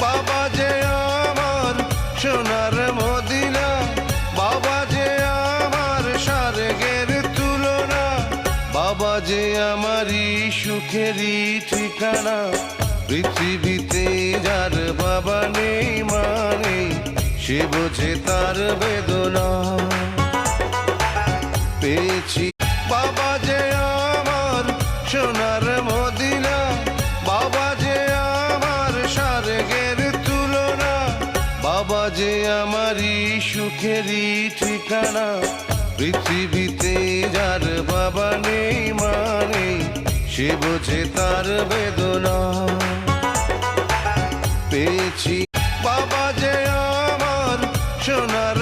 বাবা যে আমার সোনার মদিনা, বাবা যে আমার স্বর্গের তুলনা, বাবা যে আমারই সুখেরই ঠিকানা। পৃথিবীতে যার বাবা নেই মানে সে বোঝে তার বেদনা। পেয়েছি বাবা যে আমার সোনার মদিনা, বাবা যে আমার স্বর্গের তুলনা, বাবা যে আমারই সুখেরই ঠিকানা। পৃথিবীতে যার বাবা নেই মানে সে বোঝে তার বেদনা। পেয়েছি বাবা যে আমার সোনার